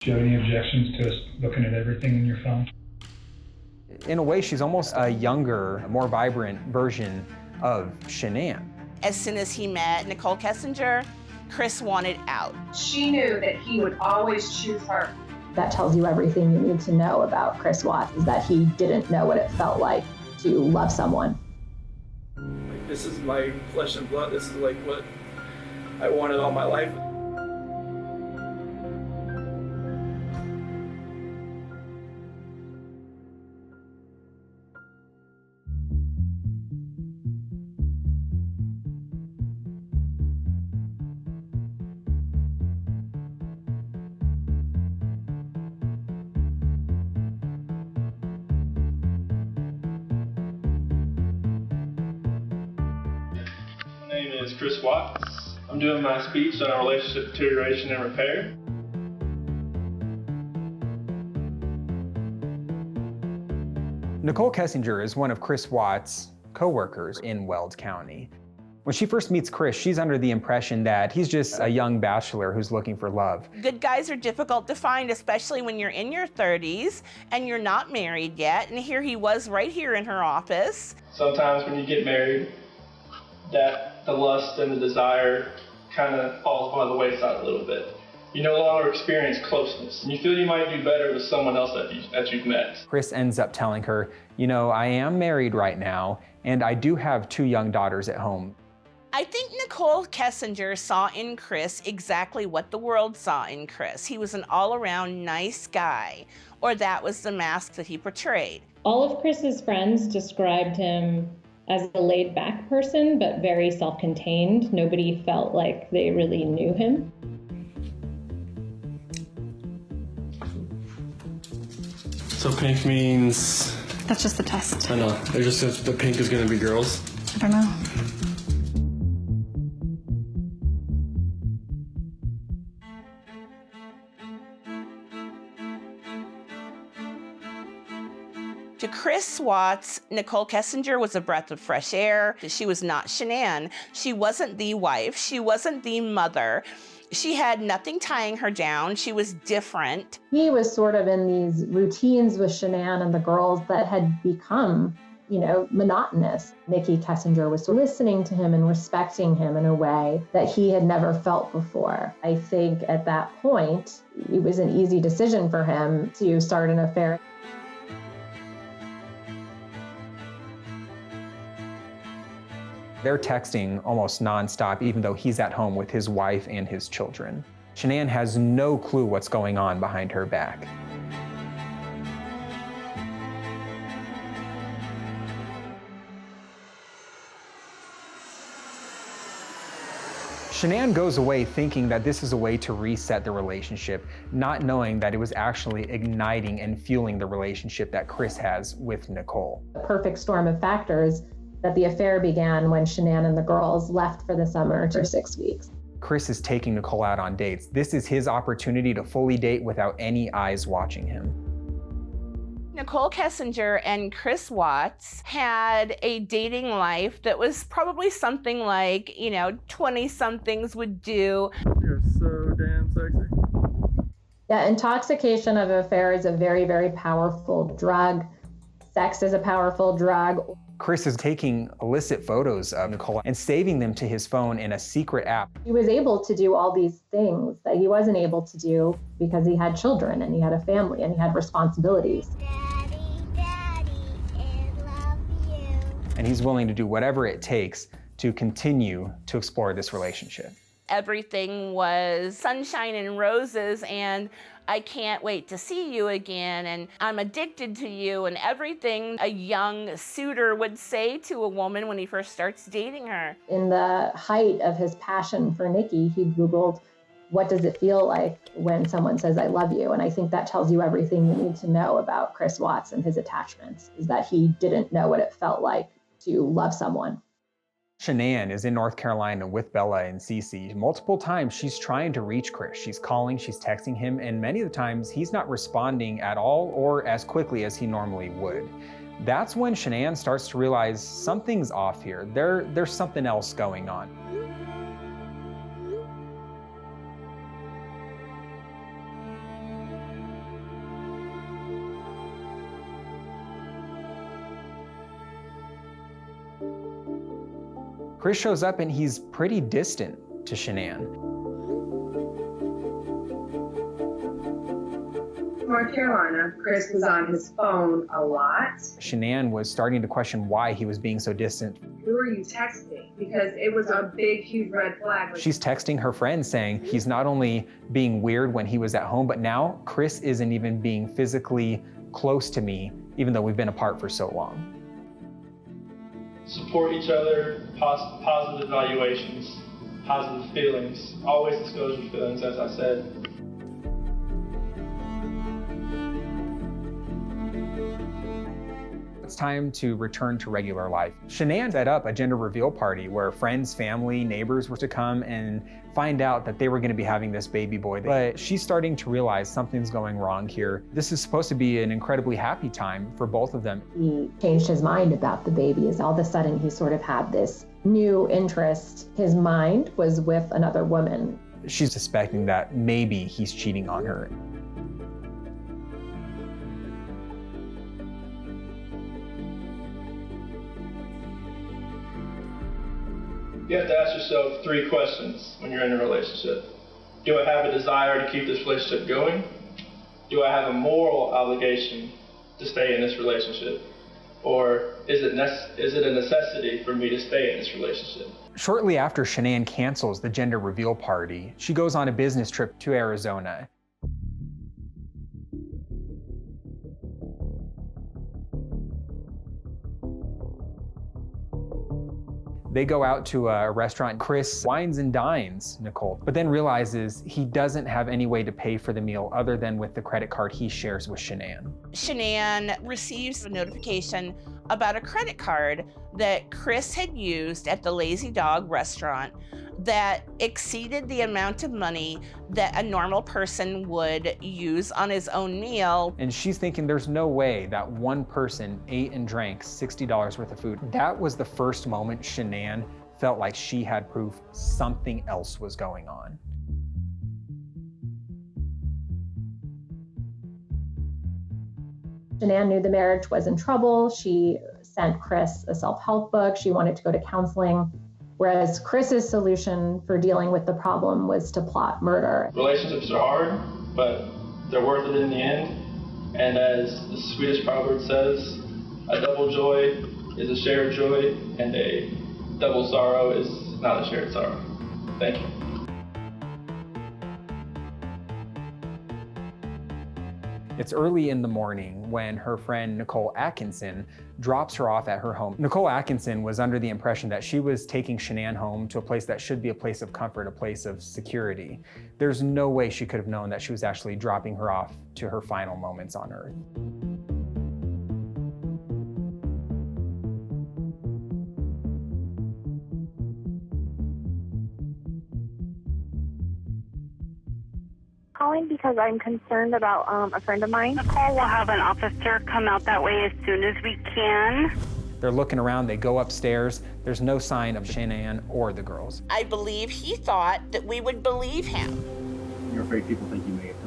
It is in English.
Do you have any objections to us looking at everything in your phone? In a way, she's almost a younger, more vibrant version of Shan'ann. As soon as he met Nicole Kessinger, Chris wanted out. She knew that he would always choose her. That tells you everything you need to know about Chris Watts, is that he didn't know what it felt like to love someone. Like, this is my flesh and blood. This is like what I wanted all my life. My name is Chris Watts. I'm doing my speech on relationship deterioration and repair. Nicole Kessinger is one of Chris Watts' co-workers in Weld County. When she first meets Chris, she's under the impression that he's just a young bachelor who's looking for love. Good guys are difficult to find, especially when you're in your 30s and you're not married yet. And here he was right here in her office. Sometimes when you get married, that the lust and the desire kind of falls by the wayside a little bit. You no longer experience closeness, and you feel you might do better with someone else that you've met. Chris ends up telling her, you know, I am married right now, and I do have 2 young daughters at home. I think Nicole Kessinger saw in Chris exactly what the world saw in Chris. He was an all-around nice guy, or that was the mask that he portrayed. All of Chris's friends described him as a laid-back person, but very self-contained. Nobody felt like they really knew him. So pink means... That's just the test. I know. It just says the pink is going to be girls. I don't know. To Chris Watts, Nicole Kessinger was a breath of fresh air. She was not Shan'ann. She wasn't the wife. She wasn't the mother. She had nothing tying her down. She was different. He was sort of in these routines with Shan'ann and the girls that had become, monotonous. Nikki Kessinger was listening to him and respecting him in a way that he had never felt before. I think at that point, it was an easy decision for him to start an affair. They're texting almost nonstop, even though he's at home with his wife and his children. Shan'ann has no clue what's going on behind her back. Shan'ann goes away thinking that this is a way to reset the relationship, not knowing that it was actually igniting and fueling the relationship that Chris has with Nicole. The perfect storm of factors that the affair began when Shan'ann and the girls left for the summer for 6 weeks. Chris is taking Nicole out on dates. This is his opportunity to fully date without any eyes watching him. Nicole Kessinger and Chris Watts had a dating life that was probably something like, 20-somethings would do. You're so damn sexy. Yeah, intoxication of affair is a very, very powerful drug. Sex is a powerful drug. Chris is taking illicit photos of Nicole and saving them to his phone in a secret app. He was able to do all these things that he wasn't able to do because he had children and he had a family and he had responsibilities. Daddy, I love you. And he's willing to do whatever it takes to continue to explore this relationship. Everything was sunshine and roses, and I can't wait to see you again, and I'm addicted to you, and everything a young suitor would say to a woman when he first starts dating her. In the height of his passion for Nikki, he Googled, what does it feel like when someone says, I love you? And I think that tells you everything you need to know about Chris Watts and his attachments, is that he didn't know what it felt like to love someone. Shan'ann is in North Carolina with Bella and Cece. Multiple times she's trying to reach Chris. She's calling, she's texting him, and many of the times he's not responding at all or as quickly as he normally would. That's when Shan'ann starts to realize something's off here. There's something else going on. Chris shows up and he's pretty distant to Shan'ann. North Carolina, Chris was on his phone a lot. Shan'ann was starting to question why he was being so distant. Who are you texting? Because it was a big, huge red flag. She's texting her friend saying he's not only being weird when he was at home, but now Chris isn't even being physically close to me, even though we've been apart for so long. Support each other, positive evaluations, positive feelings. Always disclose your feelings, as I said. It's time to return to regular life. Shan'ann set up a gender reveal party where friends, family, neighbors were to come and find out that they were going to be having this baby boy. But she's starting to realize something's going wrong here. This is supposed to be an incredibly happy time for both of them. He changed his mind about the baby as all of a sudden he sort of had this new interest. His mind was with another woman. She's suspecting that maybe he's cheating on her. You have to ask yourself 3 questions when you're in a relationship. Do I have a desire to keep this relationship going? Do I have a moral obligation to stay in this relationship? Or is it a necessity for me to stay in this relationship? Shortly after Shan'ann cancels the gender reveal party, she goes on a business trip to Arizona. They go out to a restaurant. Chris wines and dines Nicole, but then realizes he doesn't have any way to pay for the meal other than with the credit card he shares with Shan'ann. Shan'ann receives a notification about a credit card that Chris had used at the Lazy Dog restaurant that exceeded the amount of money that a normal person would use on his own meal. And she's thinking there's no way that one person ate and drank $60 worth of food. That was the first moment Shan'ann felt like she had proof something else was going on. Shan'ann knew the marriage was in trouble. She sent Chris a self-help book. She wanted to go to counseling. Whereas Chris's solution for dealing with the problem was to plot murder. Relationships are hard, but they're worth it in the end. And as the Swedish proverb says, a double joy is a shared joy, and a double sorrow is not a shared sorrow. Thank you. It's early in the morning when her friend Nicole Atkinson drops her off at her home. Nicole Atkinson was under the impression that she was taking Shan'ann home to a place that should be a place of comfort, a place of security. There's no way she could have known that she was actually dropping her off to her final moments on Earth. Calling because I'm concerned about a friend of mine. Nicole will have an officer come out that way as soon as we can. They're looking around, they go upstairs. There's no sign of Shan'ann or the girls. I believe he thought that we would believe him. You're afraid people think you may have